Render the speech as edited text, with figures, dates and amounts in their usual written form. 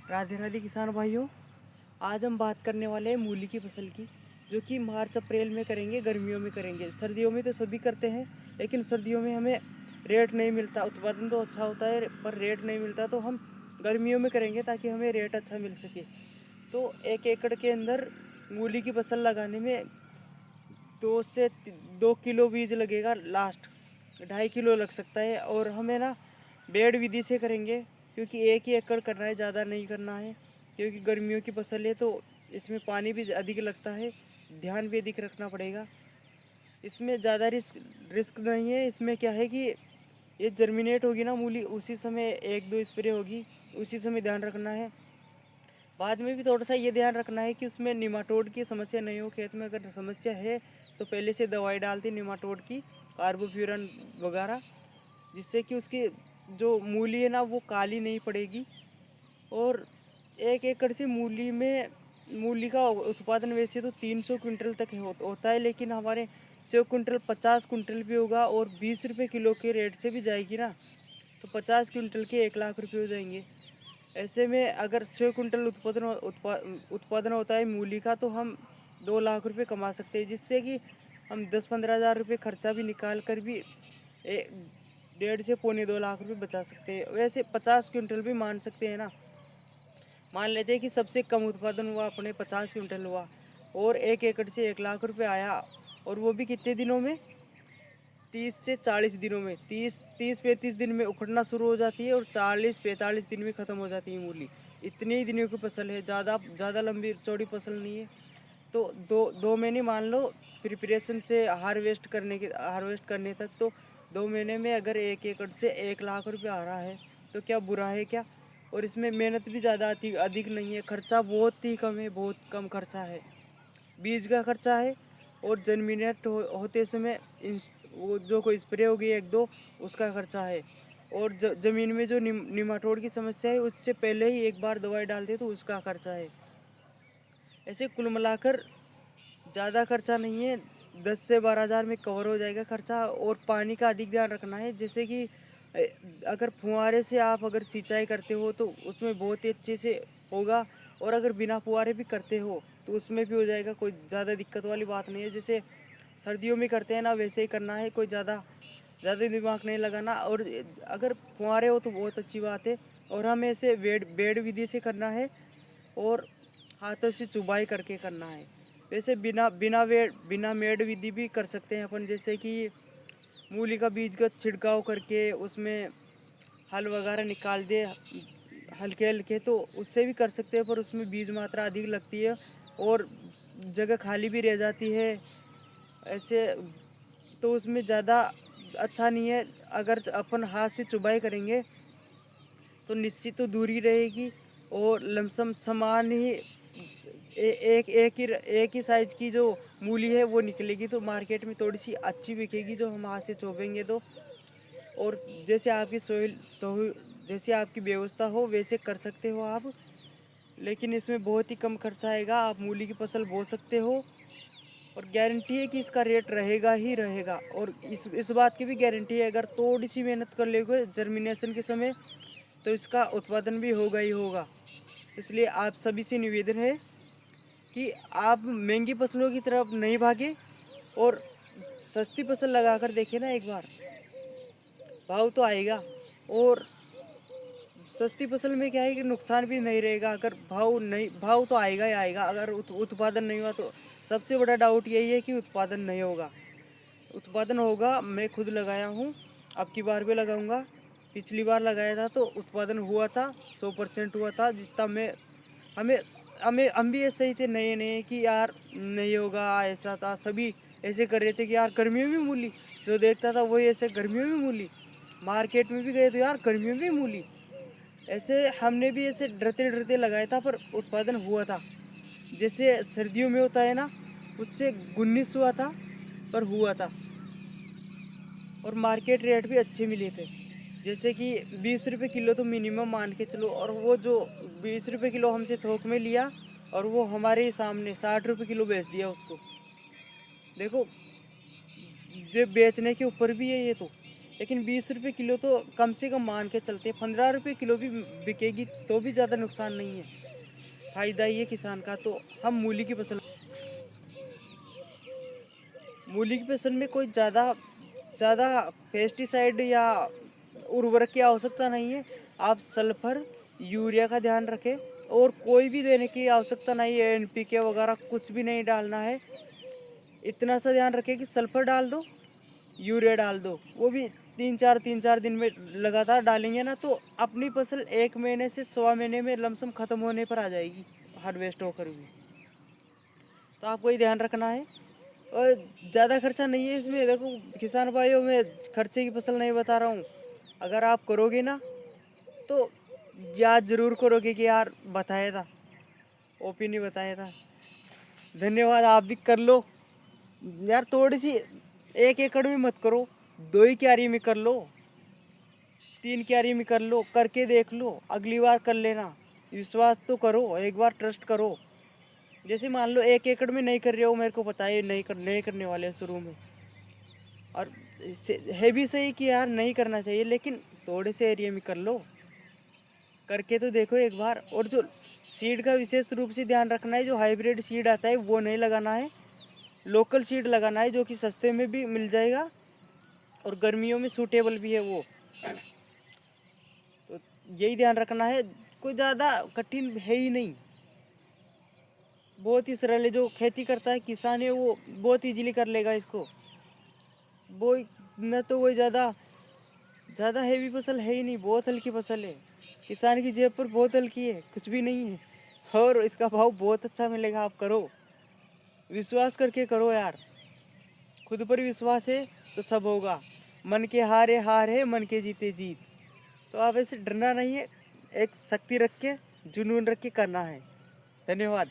राधे राधे किसान भाइयों। आज हम बात करने वाले हैं मूली की फसल की, जो कि मार्च अप्रैल में करेंगे, गर्मियों में करेंगे। सर्दियों में तो सभी करते हैं, लेकिन सर्दियों में हमें रेट नहीं मिलता। उत्पादन तो अच्छा होता है पर रेट नहीं मिलता, तो हम गर्मियों में करेंगे ताकि हमें रेट अच्छा मिल सके। तो 1 एकड़ के अंदर मूली की फसल लगाने में 2 किलो बीज लगेगा, लास्ट 2.5 किलो लग सकता है। और हमें ना बेड विधि से करेंगे, क्योंकि 1 ही एकड़ करना है, ज़्यादा नहीं करना है। क्योंकि गर्मियों की फसल है तो इसमें पानी भी अधिक लगता है, ध्यान भी अधिक रखना पड़ेगा। इसमें ज़्यादा रिस्क नहीं है। इसमें क्या है कि ये जर्मिनेट होगी ना मूली, उसी समय 1-2 स्प्रे होगी, उसी समय ध्यान रखना है। बाद में भी थोड़ा सा ये ध्यान रखना है कि उसमें निमाटोड की समस्या नहीं हो। खेत में अगर समस्या है तो पहले से दवाई डालती निमाटोड की, कार्बोफ्यूरन वगैरह, जिससे कि उसकी जो मूली है ना वो काली नहीं पड़ेगी। और 1 एकड़ से मूली का उत्पादन वैसे तो 300 क्विंटल तक होता है, लेकिन हमारे 100 क्विंटल 50 क्विंटल भी होगा और 20 रुपये किलो के रेट से भी जाएगी ना, तो 50 क्विंटल के 1 लाख रुपये हो जाएंगे। ऐसे में अगर 100 क्विंटल उत्पादन होता है मूली का, तो हम 2 लाख रुपये कमा सकते हैं, जिससे कि हम 10-15 हज़ार रुपये खर्चा भी निकाल कर भी 1.5 से 2.25 लाख रुपये बचा सकते हैं। वैसे 50 क्विंटल भी मान सकते हैं ना। मान लेते हैं कि सबसे कम उत्पादन हुआ अपने 50 क्विंटल हुआ, और 1 एकड़ से 1 लाख रुपये आया। और वो भी कितने दिनों में? 30 से 40 दिनों में। 30-35 दिन में उखड़ना शुरू हो जाती है और 40-45 दिन में ख़त्म हो जाती है मूली। इतने ही दिनों की फसल है, ज़्यादा लंबी चौड़ी फसल नहीं है। तो 2 महीने मान लो प्रिपरेशन से हार्वेस्ट करने तक, तो 2 महीने में अगर 1 एकड़ से 1 लाख रुपये आ रहा है तो क्या बुरा है क्या? और इसमें मेहनत भी ज़्यादा अधिक नहीं है, खर्चा बहुत ही कम है, बहुत कम खर्चा है। बीज का खर्चा है, और होते समय वो जो कोई स्प्रे होगी 1-2, उसका खर्चा है। और ज़मीन में जो निमाटोड की समस्या है, उससे पहले ही एक बार दवाई डाल दे तो उसका खर्चा है। ऐसे कुल मिलाकर ज़्यादा खर्चा नहीं है, 10 से 12 हज़ार में कवर हो जाएगा खर्चा। और पानी का अधिक ध्यान रखना है, जैसे कि अगर फुहारे से आप अगर सिंचाई करते हो तो उसमें बहुत ही अच्छे से होगा, और अगर बिना फुहारे भी करते हो तो उसमें भी हो जाएगा, कोई ज़्यादा दिक्कत वाली बात नहीं है। जैसे सर्दियों में करते हैं ना, वैसे ही करना है, कोई ज़्यादा ज़्यादा दिमाग नहीं लगाना। और अगर फुहारे हो तो बहुत अच्छी बात है। और हमें इसे बेड विधि से करना है, और हाथों से चुबाई करके करना है। वैसे बिना मेड विधि भी कर सकते हैं अपन, जैसे कि मूली का बीज का छिड़काव करके उसमें हल वगैरह निकाल दे हल्के हल्के, तो उससे भी कर सकते हैं, पर उसमें बीज मात्रा अधिक लगती है और जगह खाली भी रह जाती है। ऐसे तो उसमें ज़्यादा अच्छा नहीं है। अगर अपन हाथ से चुबाई करेंगे तो निश्चित तो दूरी रहेगी, और लमसम समान ही एक ही साइज की जो मूली है वो निकलेगी, तो मार्केट में थोड़ी सी अच्छी बिकेगी जो हम हाथ से चोपेंगे तो। और जैसे आपकी जैसे आपकी व्यवस्था हो वैसे कर सकते हो आप, लेकिन इसमें बहुत ही कम खर्चा आएगा, आप मूली की फसल बो सकते हो। और गारंटी है कि इसका रेट रहेगा ही रहेगा। और इस बात की भी गारंटी है, अगर थोड़ी सी मेहनत कर लोगे जर्मिनेशन के समय, तो इसका उत्पादन भी होगा ही होगा। इसलिए आप सभी से निवेदन है कि आप महंगी फसलों की तरफ नहीं भागे, और सस्ती फसल लगा कर देखें ना एक बार, भाव तो आएगा। और सस्ती फसल में क्या है कि नुकसान भी नहीं रहेगा। अगर भाव तो आएगा ही आएगा, अगर उत्पादन नहीं हुआ तो सबसे बड़ा डाउट यही है कि उत्पादन नहीं होगा। उत्पादन होगा, मैं खुद लगाया हूँ, अब की बार भी लगाऊंगा। पिछली बार लगाया था तो उत्पादन हुआ था, 100% हुआ था, जितना मैं हमें हमें हम भी ऐसे ही थे, नए नए कि यार नहीं होगा, ऐसा था। सभी ऐसे कर रहे थे कि यार गर्मियों में मूली, जो देखता था वही ऐसे गर्मियों में मूली। मार्केट में भी गए तो यार गर्मियों में मूली। ऐसे हमने भी ऐसे डरते डरते लगाया था, पर उत्पादन हुआ था। जैसे सर्दियों में होता है ना, उससे 19 हुआ था, पर हुआ था। और मार्केट रेट भी अच्छे मिले थे, जैसे कि 20 रुपये किलो तो मिनिमम मान के चलो। और वो जो 20 रुपये किलो हमसे थोक में लिया, और वो हमारे ही सामने 60 रुपये किलो बेच दिया उसको। देखो, ये बेचने के ऊपर भी है ये तो। लेकिन 20 रुपये किलो तो कम से कम मान के चलते, 15 रुपये किलो भी बिकेगी तो भी ज़्यादा नुकसान नहीं है, फायदा ही है किसान का। तो हम मूली की फसल में कोई ज़्यादा ज़्यादा पेस्टिसाइड या उर्वरक की आवश्यकता नहीं है। आप सल्फर यूरिया का ध्यान रखें, और कोई भी देने की आवश्यकता नहीं है, एनपीके वगैरह कुछ भी नहीं डालना है। इतना सा ध्यान रखें कि सल्फर डाल दो, यूरिया डाल दो, वो भी 3-4 दिन में लगातार डालेंगे ना, तो अपनी फसल 1 महीने से 1.25 महीने में लमसम ख़त्म होने पर आ जाएगी, हार्वेस्ट होकर भी। तो आपको ये ध्यान रखना है। और ज़्यादा खर्चा नहीं है इसमें। देखो किसान भाइयों, मैं खर्चे की फसल नहीं बता रहा हूँ। अगर आप करोगे ना तो याद ज़रूर करोगे कि यार बताया था, ओपी नहीं बताया था। धन्यवाद, आप भी कर लो यार। थोड़ी सी 1 एकड़ में मत करो, 2 ही क्यारी में कर लो, 3 क्यारी में कर लो, करके देख लो, अगली बार कर लेना। विश्वास तो करो, एक बार ट्रस्ट करो। जैसे मान लो 1 एकड़ में नहीं कर रहे हो, मेरे को पता है नहीं करने वाले शुरू में, और है भी सही कि यार नहीं करना चाहिए, लेकिन थोड़े से एरिया में कर लो, करके तो देखो एक बार। और जो सीड का विशेष रूप से ध्यान रखना है, जो हाइब्रिड सीड आता है वो नहीं लगाना है, लोकल सीड लगाना है, जो कि सस्ते में भी मिल जाएगा और गर्मियों में सूटेबल भी है वो। तो यही ध्यान रखना है, कोई ज़्यादा कठिन है ही नहीं, बहुत ही सरल है। जो खेती करता है किसान है वो बहुत इजीली कर लेगा इसको। वो न तो वो ज़्यादा हैवी फसल है ही नहीं, बहुत हल्की फसल है। किसान की जेब पर बहुत हल्की है, कुछ भी नहीं है, और इसका भाव बहुत अच्छा मिलेगा। आप करो, विश्वास करके करो यार, खुद पर विश्वास है तो सब होगा। मन के हारे हार है, मन के जीते जीत। तो आप ऐसे डरना नहीं है, एक शक्ति रख के, जुनून रख के करना है। धन्यवाद।